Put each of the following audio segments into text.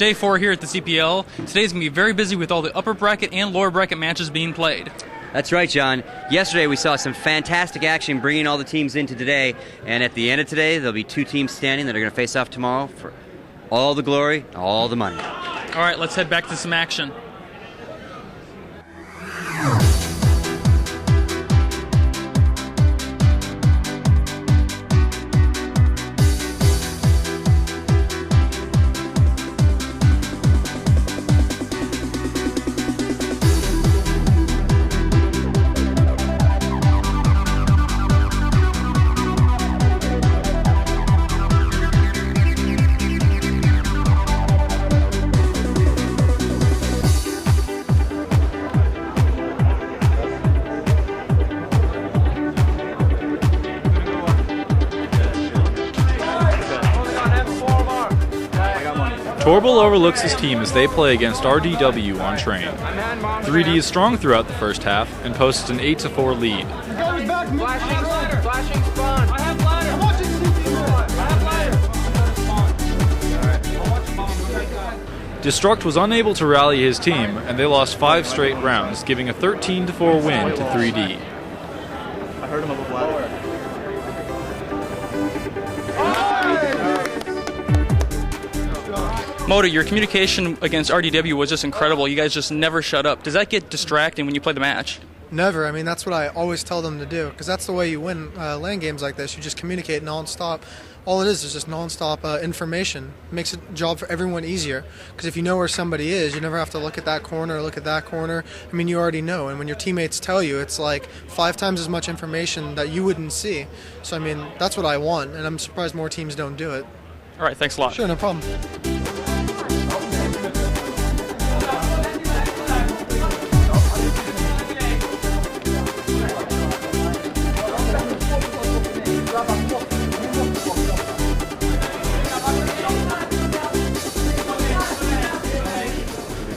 day 4 here at the CPL. Today's going to be very busy with all the upper bracket and lower bracket matches being played. That's right, John. Yesterday we saw some fantastic action bringing all the teams into today, and at the end of today there'll be 2 teams standing that are going to face off tomorrow for all the glory, all the money. All right, let's head back to some action. Torbil overlooks his team as they play against RDW on train. 3D is strong throughout the first half and posts an 8-4 lead. Flashing spawn. I have ladder. Destruct was unable to rally his team, and they lost 5 straight rounds, giving a 13-4 win to 3D. I heard him up a ladder. Moto, your communication against RDW was just incredible. You guys just never shut up. Does that get distracting when you play the match? Never. I mean, that's what I always tell them to do, because that's the way you win LAN games like this. You just communicate nonstop. All it is just nonstop information. It makes the job for everyone easier, because if you know where somebody is, you never have to look at that corner or look at that corner. I mean, you already know, and when your teammates tell you, it's like 5 times as much information that you wouldn't see. So, I mean, that's what I want, and I'm surprised more teams don't do it. All right, thanks a lot. Sure, no problem.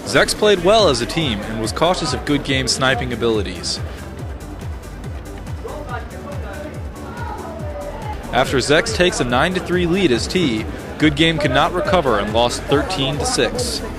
Zex played well as a team and was cautious of Good Game's sniping abilities. After Zex takes a 9-3 lead as T, Good Game could not recover and lost 13-6.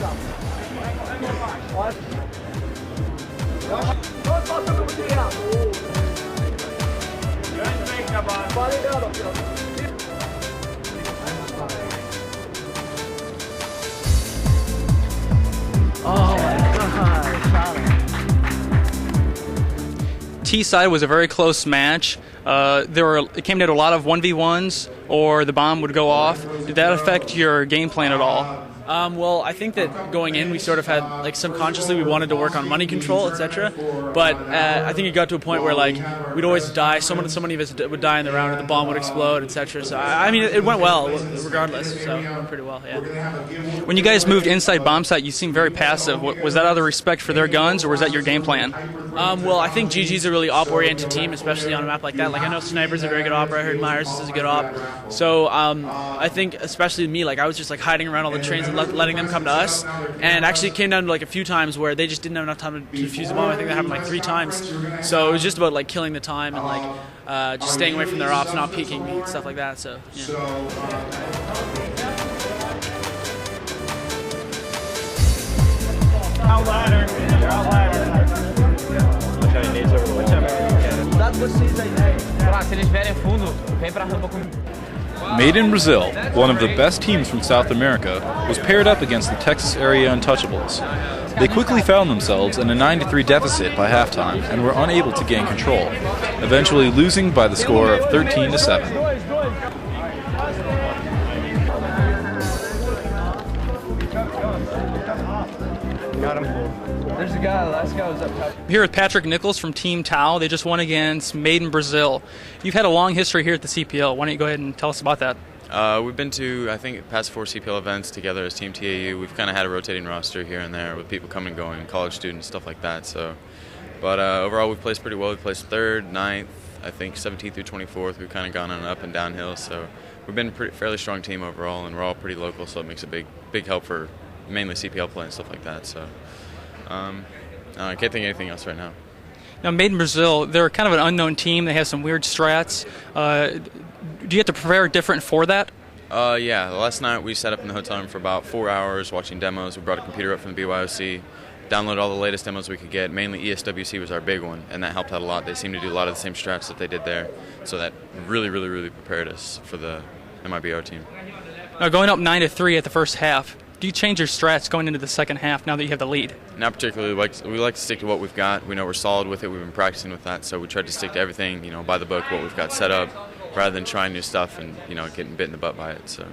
T side was a very close match. It came down to a lot of 1v1s, or the bomb would go off. Did that affect your game plan at all? Well, I think that going in, we sort of had, like, subconsciously we wanted to work on money control, etc. But I think it got to a point where, like, we'd always die. So many of us would die in the round, or the bomb would explode, etc. So I mean, it went well regardless. So it went pretty well, yeah. When you guys moved inside bomb site, you seemed very passive. Was that out of respect for their guns, or was that your game plan? Well, I think GG's a really op-oriented team, especially on a map like that. Like, I know Sniper's a very good op. I heard Myers is a good op. So I think, especially me, like, I was just like hiding around all the trains and letting them come to us. And actually, it came down to like a few times where they just didn't have enough time to defuse the bomb. I think that happened like 3 times. So it was just about like killing the time and like just staying away from their ops, not peeking and stuff like that. So yeah. Made in Brazil, one of the best teams from South America, was paired up against the Texas area Untouchables. They quickly found themselves in a 9-3 deficit by halftime and were unable to gain control, eventually losing by the score of 13-7. Got him. There's a guy, the last guy was up top. I'm here with Patrick Nichols from Team Tau. They just won against Made in Brazil. You've had a long history here at the CPL. Why don't you go ahead and tell us about that? We've been to, I think, past 4 CPL events together as Team TAU. We've kind of had a rotating roster here and there with people coming and going, college students, stuff like that. But overall, we've placed pretty well. We placed 3rd, 9th, I think 17th through 24th. We've kind of gone on an up and downhill. So we've been a fairly strong team overall, and we're all pretty local, so it makes a big help for mainly CPL play and stuff like that. So I can't think of anything else right now. Now, Made in Brazil, they're kind of an unknown team. They have some weird strats. Do you have to prepare different for that? Yeah, last night we sat up in the hotel room for about 4 hours watching demos. We brought a computer up from the BYOC, downloaded all the latest demos we could get. Mainly ESWC was our big one, and that helped out a lot. They seemed to do a lot of the same strats that they did there, so that really, really, really prepared us for the MIBR team. Now, going up 9-3 at the first half, do you change your strats going into the second half now that you have the lead? Not particularly. We like to stick to what we've got. We know we're solid with it. We've been practicing with that, so we tried to stick to everything, by the book, what we've got set up, rather than trying new stuff and getting bit in the butt by it. So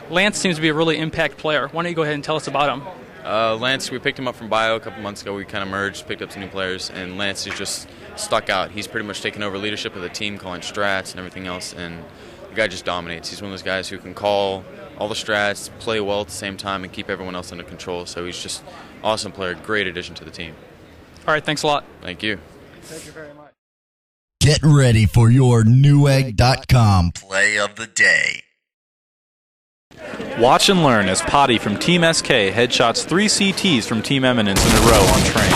Lance seems to be a really impact player. Why don't you go ahead and tell us about him? Lance, we picked him up from Bio a couple months ago. We kind of merged, picked up some new players, and Lance is just stuck out. He's pretty much taken over leadership of the team, calling strats and everything else, and the guy just dominates. He's one of those guys who can call all the strats, play well at the same time, and keep everyone else under control. So he's just awesome player, great addition to the team. All right, thanks a lot. Thank you. Thank you very much. Get ready for your Newegg.com play of the day. Watch and learn as Potty from Team SK headshots 3 CTs from Team Eminence in a row on train.